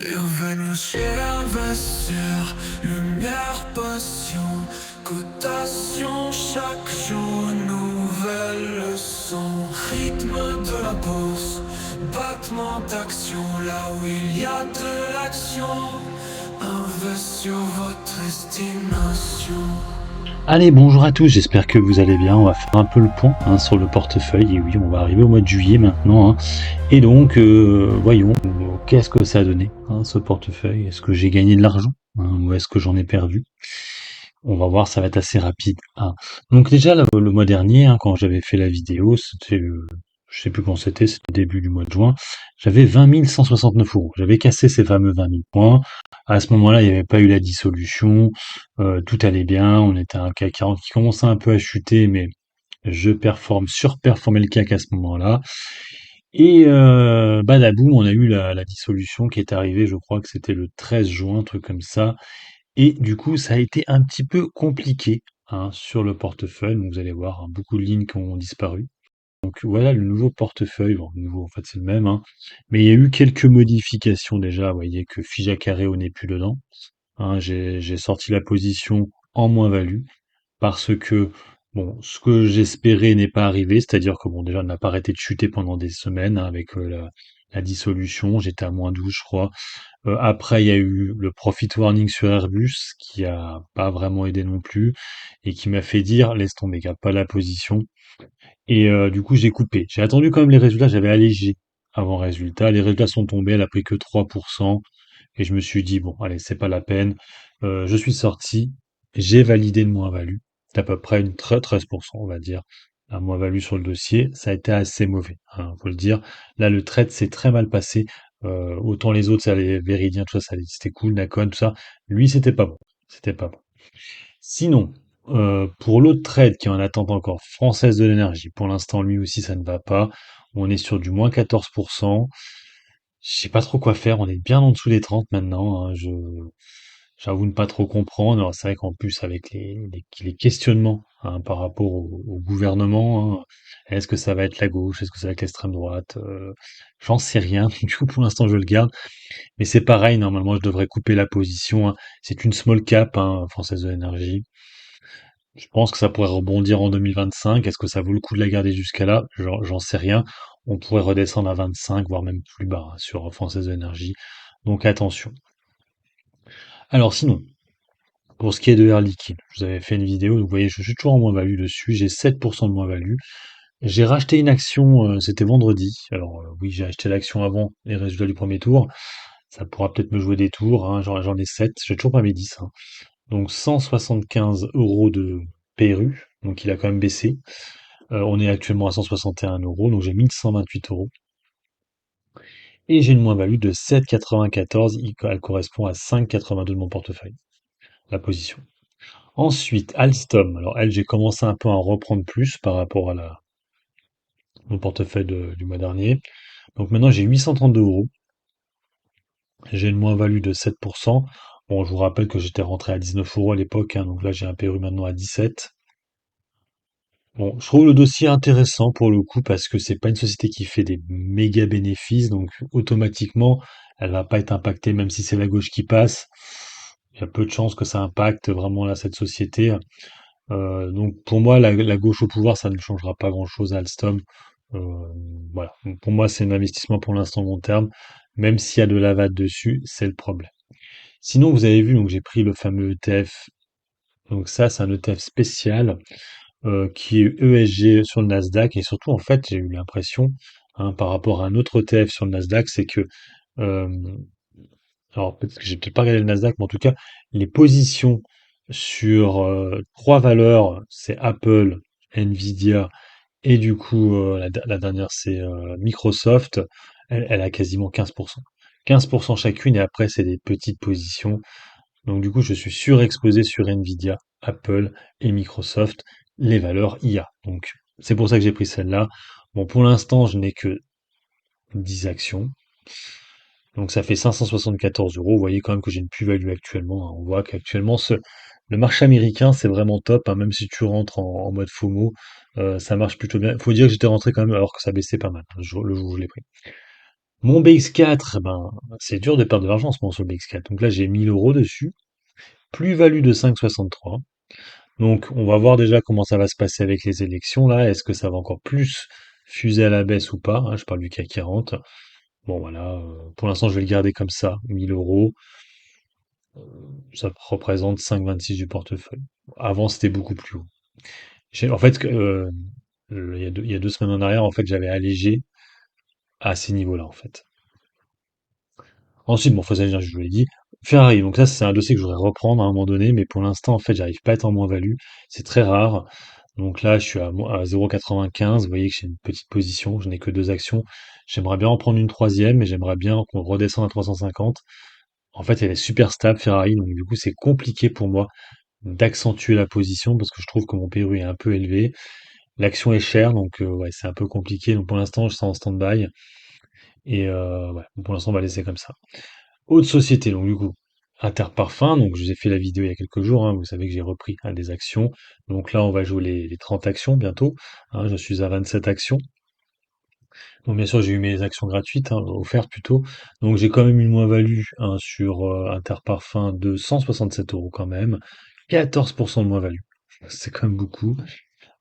Bienvenue chez l'investir, lumière, passion, cotation, chaque jour une nouvelle leçon. Rythme de la bourse, battement d'action, là où il y a de l'action. Invest sur votre estimation. Allez, bonjour à tous, j'espère que vous allez bien. On va faire un peu le point sur le portefeuille. Et oui, on va arriver au mois de juillet maintenant. Et donc, voyons, qu'est-ce que ça a donné, ce portefeuille? Est-ce que j'ai gagné de l'argent, ou est-ce que j'en ai perdu? On va voir, ça va être assez rapide. Donc déjà, le mois dernier, quand j'avais fait la vidéo, je sais plus quand c'était début du mois de juin, j'avais 20 169 euros. J'avais cassé ces fameux 20 000 points. À ce moment-là, il n'y avait pas eu la dissolution, tout allait bien, on était à un CAC 40 qui commençait un peu à chuter, mais surperformais le CAC à ce moment-là. Et badaboum, on a eu la dissolution qui est arrivée, je crois que c'était le 13 juin, un truc comme ça. Et du coup, ça a été un petit peu compliqué sur le portefeuille. Donc, vous allez voir, beaucoup de lignes qui ont disparu. Donc voilà le nouveau portefeuille. Bon, le nouveau, en fait, c'est le même, mais il y a eu quelques modifications déjà. Vous voyez que Fija Carreo n'est plus dedans. J'ai sorti la position en moins-value parce que bon, ce que j'espérais n'est pas arrivé, c'est-à-dire que bon, déjà, on n'a pas arrêté de chuter pendant des semaines avec la dissolution. J'étais à -12, je crois. Après, il y a eu le profit warning sur Airbus qui a pas vraiment aidé non plus et qui m'a fait dire laisse tomber, garde pas la position. Et du coup, j'ai coupé. J'ai attendu quand même les résultats, j'avais allégé avant résultat. Les résultats sont tombés, elle a pris que 3%. Et je me suis dit, bon, allez, c'est pas la peine. Je suis sorti, j'ai validé le moins-value. C'est à peu près une 13%, on va dire. Un moins-value sur le dossier, ça a été assez mauvais, faut le dire. Là, le trade s'est très mal passé. Autant les autres, ça allait Véridien, tout ça, c'était cool, Nacon, tout ça. Lui, c'était pas bon. C'était pas bon. Sinon, pour l'autre trade qui est en attente encore, Française de l'énergie, pour l'instant, lui aussi, ça ne va pas. On est sur du moins 14%. Je sais pas trop quoi faire, on est bien en dessous des 30 maintenant, j'avoue ne pas trop comprendre. Alors, c'est vrai qu'en plus, avec les questionnements par rapport au gouvernement, est-ce que ça va être la gauche, est-ce que ça va être l'extrême droite, j'en sais rien. Du coup, pour l'instant, je le garde. Mais c'est pareil, normalement, je devrais couper la position. C'est une small cap, Française de l'énergie. Je pense que ça pourrait rebondir en 2025. Est-ce que ça vaut le coup de la garder jusqu'à là? J'en sais rien. On pourrait redescendre à 25, voire même plus bas sur Française de l'énergie. Donc attention. Alors sinon, pour ce qui est de Air Liquide, je vous avais fait une vidéo, donc vous voyez, je suis toujours en moins-value dessus, j'ai 7% de moins-value. J'ai racheté une action, c'était vendredi. Alors oui, j'ai acheté l'action avant les résultats du premier tour. Ça pourra peut-être me jouer des tours, j'en ai 7, j'ai toujours pas mes 10. Donc 175 euros de PRU, donc il a quand même baissé. On est actuellement à 161 euros, donc j'ai 1128 euros. Et j'ai une moins-value de 7,94, elle correspond à 5,82 de mon portefeuille, la position. Ensuite, Alstom. Alors elle, j'ai commencé un peu à en reprendre plus par rapport à mon portefeuille du mois dernier. Donc maintenant, j'ai 832 euros. J'ai une moins-value de 7%. Bon, je vous rappelle que j'étais rentré à 19 euros à l'époque, donc là j'ai un PRU maintenant à 17. Bon, je trouve le dossier intéressant pour le coup parce que c'est pas une société qui fait des méga bénéfices, donc automatiquement, elle va pas être impactée, même si c'est la gauche qui passe. Il y a peu de chances que ça impacte vraiment là cette société. Donc pour moi, la gauche au pouvoir, ça ne changera pas grand-chose à Alstom. Euh, voilà. Donc pour moi, c'est un investissement pour l'instant long terme. Même s'il y a de la VAT dessus, c'est le problème. Sinon, vous avez vu, donc j'ai pris le fameux ETF. Donc ça, c'est un ETF spécial qui est ESG sur le Nasdaq. Et surtout, en fait, j'ai eu l'impression, par rapport à un autre ETF sur le Nasdaq, c'est que, euh, alors peut-être que j'ai peut-être pas regardé le Nasdaq, mais en tout cas, les positions sur trois valeurs, c'est Apple, Nvidia et du coup, la dernière, c'est Microsoft, elle a quasiment 15%. 15% chacune et après, c'est des petites positions. Donc du coup, je suis surexposé sur Nvidia, Apple et Microsoft, les valeurs IA. Donc c'est pour ça que j'ai pris celle-là. Bon, pour l'instant, je n'ai que 10 actions. Donc ça fait 574 euros. Vous voyez quand même que j'ai une plus-value actuellement. On voit qu'actuellement, le marché américain, c'est vraiment top. Même si tu rentres en mode FOMO, ça marche plutôt bien. Il faut dire que j'étais rentré quand même alors que ça baissait pas mal, le jour où je l'ai pris. Mon BX4, ben, c'est dur de perdre de l'argent en ce moment sur le BX4. Donc là, j'ai 1 000 € dessus. Plus-value de 5,63. Donc, on va voir déjà comment ça va se passer avec les élections là. Est-ce que ça va encore plus fuser à la baisse ou pas, hein, je parle du CAC 40. Bon, voilà. Pour l'instant, je vais le garder comme ça. 1 000 €. Ça représente 5,26 du portefeuille. Avant, c'était beaucoup plus haut. En fait, il y a 2 semaines en arrière, en fait, j'avais allégé à ces niveaux-là, en fait. Ensuite, bon, faut savoir, je vous l'ai dit, Ferrari. Donc là, c'est un dossier que je voudrais reprendre à un moment donné, mais pour l'instant, en fait, j'arrive pas à être en moins-value. C'est très rare. Donc là, je suis à 0,95. Vous voyez que j'ai une petite position. Je n'ai que 2 actions. J'aimerais bien en prendre une troisième, mais j'aimerais bien qu'on redescende à 350. En fait, elle est super stable, Ferrari. Donc du coup, c'est compliqué pour moi d'accentuer la position parce que je trouve que mon PRU est un peu élevé. L'action est chère, donc ouais, c'est un peu compliqué. Donc pour l'instant, je suis en stand-by. Et ouais, pour l'instant, on va laisser comme ça. Autre société, donc du coup, Interparfums, donc je vous ai fait la vidéo il y a quelques jours, hein, vous savez que j'ai repris des actions. Donc là, on va jouer les 30 actions bientôt, hein, je suis à 27 actions. Donc bien sûr, j'ai eu mes actions gratuites, hein, offertes plutôt. Donc j'ai quand même une moins-value, hein, sur Interparfums de 167 € quand même. 14% de moins-value. C'est quand même beaucoup.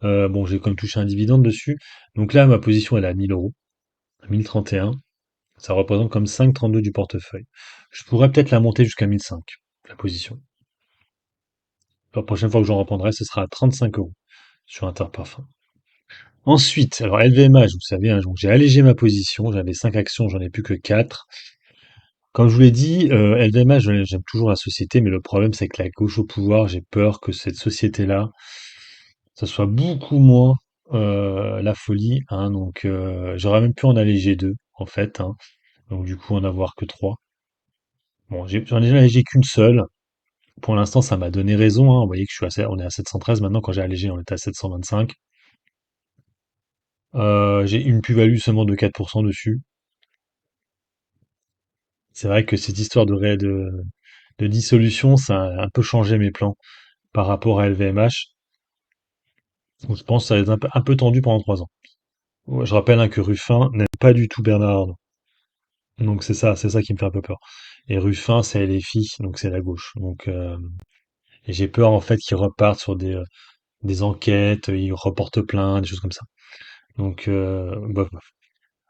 Bon, j'ai quand même touché un dividende dessus. Donc là, ma position, elle est à 1 000 €, 1 031. Ça représente comme 5,32 du portefeuille. Je pourrais peut-être la monter jusqu'à 1 005, la position. La prochaine fois que j'en reprendrai, ce sera à 35 € sur Interparfums. Ensuite, alors LVMH, vous savez, hein, donc j'ai allégé ma position. J'avais 5 actions, j'en ai plus que 4. Comme je vous l'ai dit, LVMH, j'aime toujours la société, mais le problème, c'est que la gauche au pouvoir, j'ai peur que cette société-là, ça soit beaucoup moins la folie, hein. Donc, j'aurais même pu en alléger 2, en fait, hein. Donc, du coup, en avoir que 3. Bon, j'en ai allégé qu'une seule. Pour l'instant, ça m'a donné raison, hein. Vous voyez que on est à 713 maintenant. Quand j'ai allégé, on était à 725. J'ai une plus-value seulement de 4% dessus. C'est vrai que cette histoire de dissolution, ça a un peu changé mes plans par rapport à LVMH. Donc, je pense que ça va être un peu tendu pendant 3 ans. Ouais, je rappelle, hein, que Ruffin n'aime pas du tout Bernard Arnault. Donc c'est ça qui me fait un peu peur. Et Ruffin, c'est LFI, donc c'est la gauche. Donc et j'ai peur en fait qu'ils repartent sur des enquêtes, ils reportent plainte, des choses comme ça. Donc bof, bof.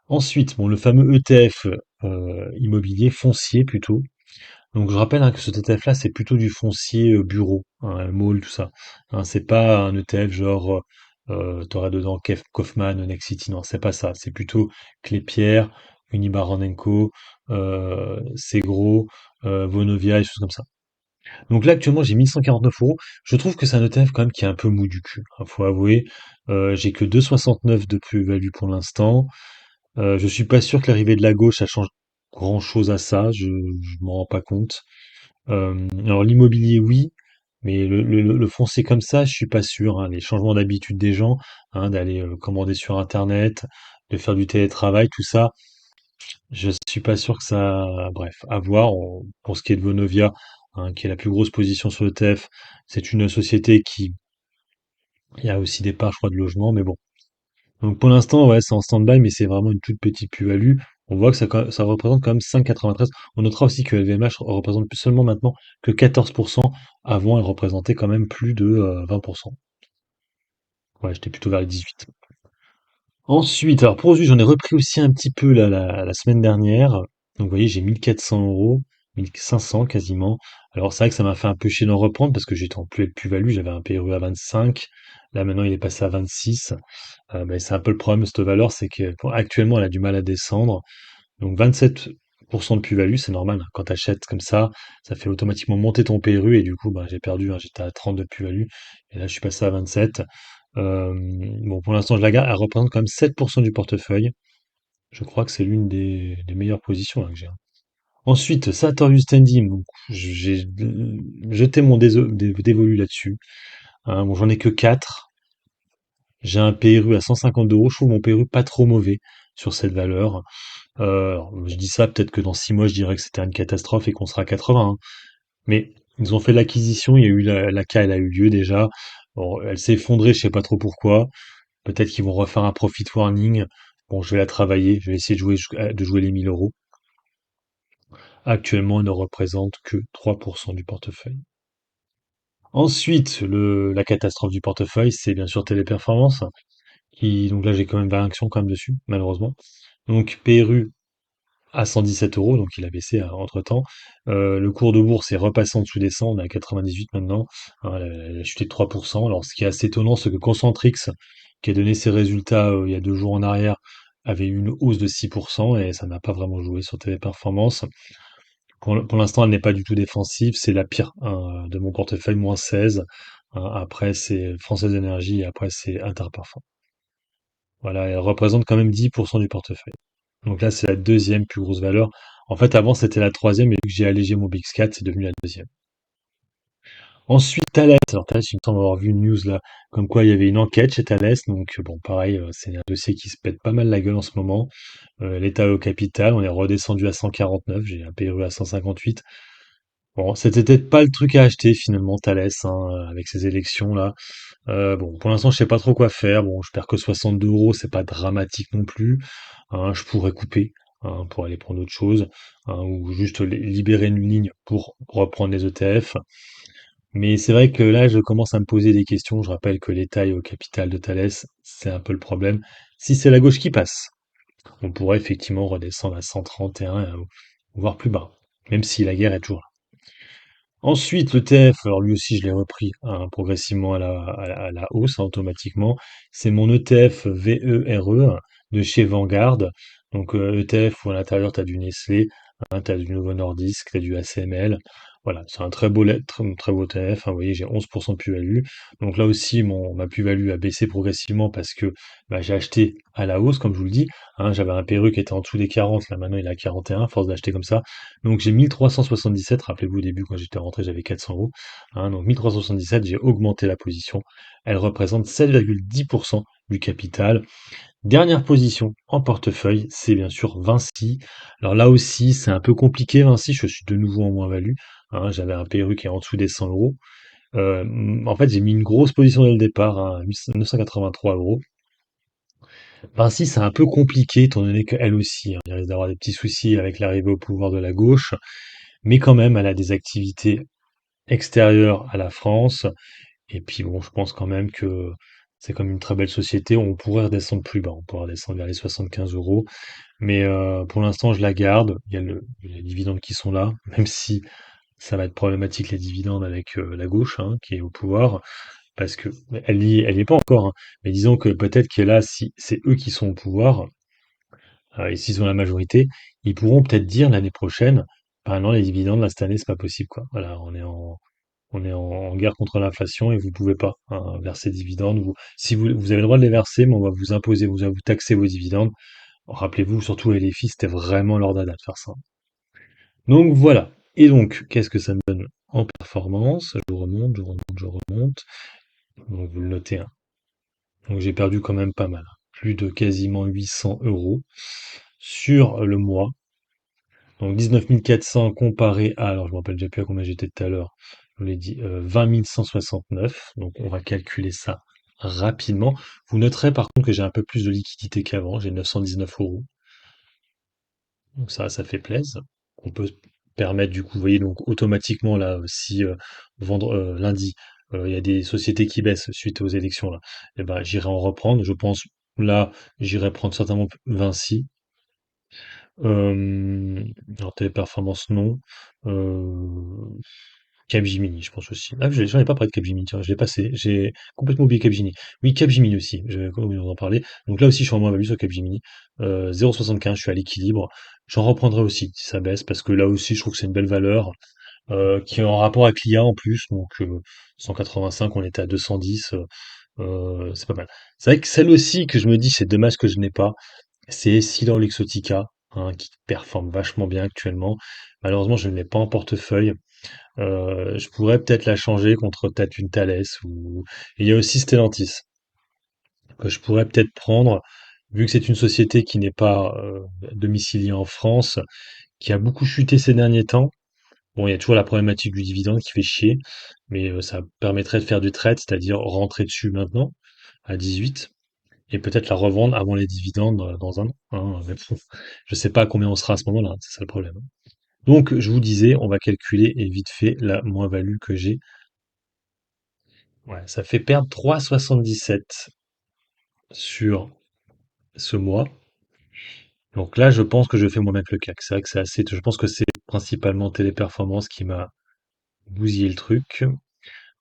Ensuite, bon, le fameux ETF immobilier foncier plutôt. Donc je rappelle, hein, que cet ETF-là, c'est plutôt du foncier bureau, hein, mall, tout ça. Hein, c'est pas un ETF genre, t'auras dedans Kaufman, Nexity, non, c'est pas ça. C'est plutôt Clépierre, Unibaron&Co, Segro, Vonovia, et choses comme ça. Donc là, actuellement, j'ai 1 149 €. Je trouve que c'est un ETF quand même qui est un peu mou du cul, hein, faut avouer. J'ai que 2,69 de plus-value pour l'instant. Je suis pas sûr que l'arrivée de la gauche, ça change grand-chose à ça. Je m'en rends pas compte. Alors l'immobilier, oui, mais le foncier comme ça, je suis pas sûr, hein. Les changements d'habitude des gens, hein, d'aller commander sur Internet, de faire du télétravail, tout ça, je suis pas sûr que ça. Bref, à voir. Pour ce qui est de Vonovia, hein, qui est la plus grosse position sur le TF, c'est une société qui. Il y a aussi des parts, je crois, de logement, mais bon. Donc pour l'instant, ouais, c'est en stand-by, mais c'est vraiment une toute petite plus-value. On voit que ça représente quand même 5,93. On notera aussi que LVMH représente seulement maintenant que 14%. Avant, elle représentait quand même plus de 20%. Ouais, j'étais plutôt vers les 18. Ensuite, alors pour aujourd'hui, j'en ai repris aussi un petit peu la semaine dernière. Donc vous voyez, j'ai 1 400 €, 1 500 quasiment. Alors c'est vrai que ça m'a fait un peu chier d'en reprendre parce que j'étais en plus-value, j'avais un PRU à 25. Là maintenant, il est passé à 26. Mais c'est un peu le problème de cette valeur, c'est que actuellement, elle a du mal à descendre. Donc 27% de plus-value, c'est normal, hein. Quand tu achètes comme ça fait automatiquement monter ton PRU et du coup, bah, j'ai perdu, hein, j'étais à 30 de plus-value et là, je suis passé à 27. Euh, bon, pour l'instant, je la garde. Elle représente quand même 7% du portefeuille. Je crois que c'est l'une des meilleures positions là, que j'ai, hein. Ensuite, Sartorius Standing, donc j'ai jeté mon dévolu là-dessus, hein. Bon, j'en ai que 4. J'ai un PRU à 150 €. Je trouve mon PRU pas trop mauvais sur cette valeur. Alors, je dis ça, peut-être que dans 6 mois, je dirais que c'était une catastrophe et qu'on sera à 80, hein. Mais ils ont fait l'acquisition, il y a eu la K, elle a eu lieu déjà. Bon, elle s'est effondrée, je sais pas trop pourquoi. Peut-être qu'ils vont refaire un profit warning. Bon, je vais la travailler, je vais essayer de jouer les 1 000 euros. Actuellement, elle ne représente que 3% du portefeuille. Ensuite, la catastrophe du portefeuille, c'est bien sûr Téléperformance, donc là, j'ai quand même 20 actions quand même dessus, malheureusement. Donc, PRU à 117 euros, donc il a baissé entre-temps. Le cours de bourse est repassé en dessous des 100, on est à 98 maintenant. Hein, elle a chuté de 3%. Alors, ce qui est assez étonnant, c'est que Concentrix, qui a donné ses résultats il y a 2 jours en arrière, avait eu une hausse de 6% et ça n'a pas vraiment joué sur Téléperformance. Pour l'instant, elle n'est pas du tout défensive, c'est la pire hein, de mon portefeuille, moins 16. Hein, après, c'est Française Énergie et après, c'est Interparfum. Voilà, elle représente quand même 10% du portefeuille. Donc là, c'est la deuxième plus grosse valeur. En fait, avant, c'était la troisième, et vu que j'ai allégé mon Big 4, c'est devenu la deuxième. Ensuite, Thales. Alors Thales, il me semble avoir vu une news là, comme quoi il y avait une enquête chez Thales. Donc bon, pareil, c'est un dossier qui se pète pas mal la gueule en ce moment. L'État au capital, on est redescendu à 149, j'ai un PRU à 158. Bon, c'était peut-être pas le truc à acheter finalement, Thales, hein, avec ces élections là. Bon, pour l'instant, je sais pas trop quoi faire. Bon, je perds que 62 euros, c'est pas dramatique non plus. Hein, je pourrais couper hein, pour aller prendre autre chose, hein, ou juste libérer une ligne pour reprendre les ETF. Mais c'est vrai que là, je commence à me poser des questions. Je rappelle que les tailles au capital de Thales, c'est un peu le problème. Si c'est la gauche qui passe, on pourrait effectivement redescendre à 131, voire plus bas, même si la guerre est toujours là. Ensuite, le TF, alors lui aussi je l'ai repris hein, progressivement à la hausse hein, automatiquement. C'est mon ETF VERE de chez Vanguard. Donc ETF où à l'intérieur tu as du Nestlé, hein, tu as du Novo Nordisk, tu as du ACML. Voilà, c'est un très beau ETF. Hein, vous voyez, j'ai 11% de plus-value. Donc là aussi, ma plus-value a baissé progressivement parce que bah, j'ai acheté à la hausse, comme je vous le dis. Hein, j'avais un PRU qui était en dessous des 40, là maintenant il est à 41, à force d'acheter comme ça. Donc j'ai 1377, rappelez-vous au début quand j'étais rentré j'avais 400 euros, hein, donc 1377 j'ai augmenté la position, elle représente 7,10% du capital. Dernière position en portefeuille, c'est bien sûr Vinci. Alors là aussi c'est un peu compliqué Vinci, je suis de nouveau en moins-value, hein, j'avais un PRU qui est en dessous des 100 euros. En fait j'ai mis une grosse position dès le départ, hein, 983 euros. Vinci c'est un peu compliqué étant donné qu'elle aussi, hein, il risque d'avoir des petits soucis avec l'arrivée au pouvoir de la gauche. Mais quand même, elle a des activités extérieures à la France. Et puis bon, je pense quand même que c'est comme une très belle société. On pourrait redescendre plus bas, on pourrait redescendre vers les 75 euros. Mais pour l'instant, je la garde. Il y a les dividendes qui sont là, même si ça va être problématique les dividendes avec la gauche hein, qui est au pouvoir, parce que elle y est pas encore. Hein. Mais disons que peut-être que là, si c'est eux qui sont au pouvoir, et s'ils ont la majorité, ils pourront peut-être dire l'année prochaine, bah non, les dividendes, là, cette année, c'est pas possible, quoi. Voilà, on est en guerre contre l'inflation et vous pouvez pas hein, verser des dividendes. Si vous avez le droit de les verser, mais on va vous imposer, va vous taxer vos dividendes. Rappelez-vous, surtout les filles, c'était vraiment leur dada de faire ça. Donc voilà. Et donc, qu'est-ce que ça me donne en performance? Je remonte. Donc vous le notez, hein. Donc j'ai perdu quand même pas mal. Plus de quasiment 800 euros sur le mois. Donc 19 400 comparé à, alors je me rappelle déjà plus à combien j'étais tout à l'heure, je vous l'ai dit, 20 169. Donc on va calculer ça rapidement. Vous noterez par contre que j'ai un peu plus de liquidité qu'avant, j'ai 919 euros. Donc ça fait plaisir. On peut se permettre du coup, vous voyez, donc automatiquement là, si lundi, il y a des sociétés qui baissent suite aux élections là, et ben j'irai en reprendre. Je pense là, j'irai prendre certainement Vinci. Alors Téléperformance, non. Heu, Capgemini, je pense aussi. Ah, j'en ai pas parlé de Capgemini, tiens, je l'ai passé. J'ai complètement oublié Capgemini. Oui, Capgemini aussi, j'avais oublié d'en parler. Donc là aussi, je suis en moins-value sur Capgemini. 0,75, je suis à l'équilibre. J'en reprendrai aussi si ça baisse, parce que là aussi, je trouve que c'est une belle valeur, qui est en rapport avec l'IA en plus. Donc 185, on était à 210, c'est pas mal. C'est vrai que celle aussi que je me dis, c'est dommage que je n'ai pas, c'est Essilor Luxottica, hein, qui performe vachement bien actuellement. Malheureusement, je ne l'ai pas en portefeuille. Je pourrais peut-être la changer contre peut-être une Thales ou et il y a aussi Stellantis que je pourrais peut-être prendre, vu que c'est une société qui n'est pas domiciliée en France, qui a beaucoup chuté ces derniers temps. Bon, il y a toujours la problématique du dividende qui fait chier, mais ça permettrait de faire du trade, c'est-à-dire rentrer dessus maintenant à 18. et peut-être la revendre avant les dividendes dans un an, hein, mais bon, je sais pas à combien on sera à ce moment-là, c'est ça le problème. Donc, je vous disais, on va calculer et vite fait la moins-value que j'ai. Ouais, ça fait perdre 3,77 sur ce mois. Donc là, je pense que je fais moins bien que le CAC. C'est vrai que c'est assez. Je pense que c'est principalement Téléperformance qui m'a bousillé le truc.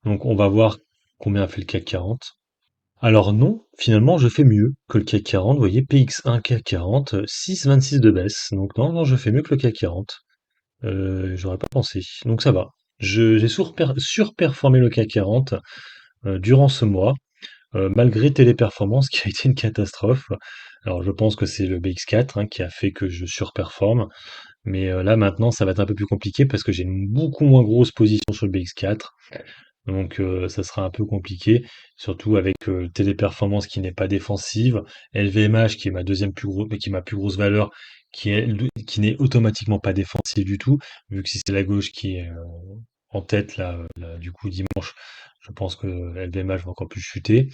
Donc on va voir combien a fait le CAC 40. Alors non, finalement, je fais mieux que le CAC 40. Vous voyez, PX1 CAC 40, 6,26 de baisse. Donc non, non, je fais mieux que le CAC 40. J'aurais pas pensé. Donc ça va. J'ai surperformé le CAC 40 durant ce mois, malgré Téléperformance qui a été une catastrophe. Alors je pense que c'est le BX4 hein, qui a fait que je surperforme. Mais là maintenant, ça va être un peu plus compliqué parce que j'ai une beaucoup moins grosse position sur le BX4. Donc ça sera un peu compliqué, surtout avec Téléperformance qui n'est pas défensive, LVMH qui est ma deuxième plus grosse, mais qui est ma plus grosse valeur, qui n'est automatiquement pas défensive du tout, vu que si c'est la gauche qui est en tête là, du coup dimanche, je pense que LVMH va encore plus chuter.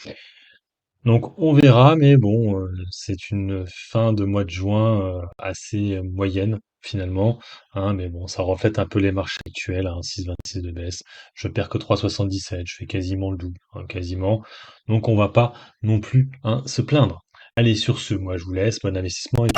Donc on verra, mais bon, c'est une fin de mois de juin assez moyenne finalement, hein, mais bon, ça reflète un peu les marchés actuels, hein, 6,26 de baisse. Je perds que 3,77, je fais quasiment le double, hein, quasiment. Donc on va pas non plus hein, se plaindre. Allez, sur ce, moi je vous laisse, bon investissement et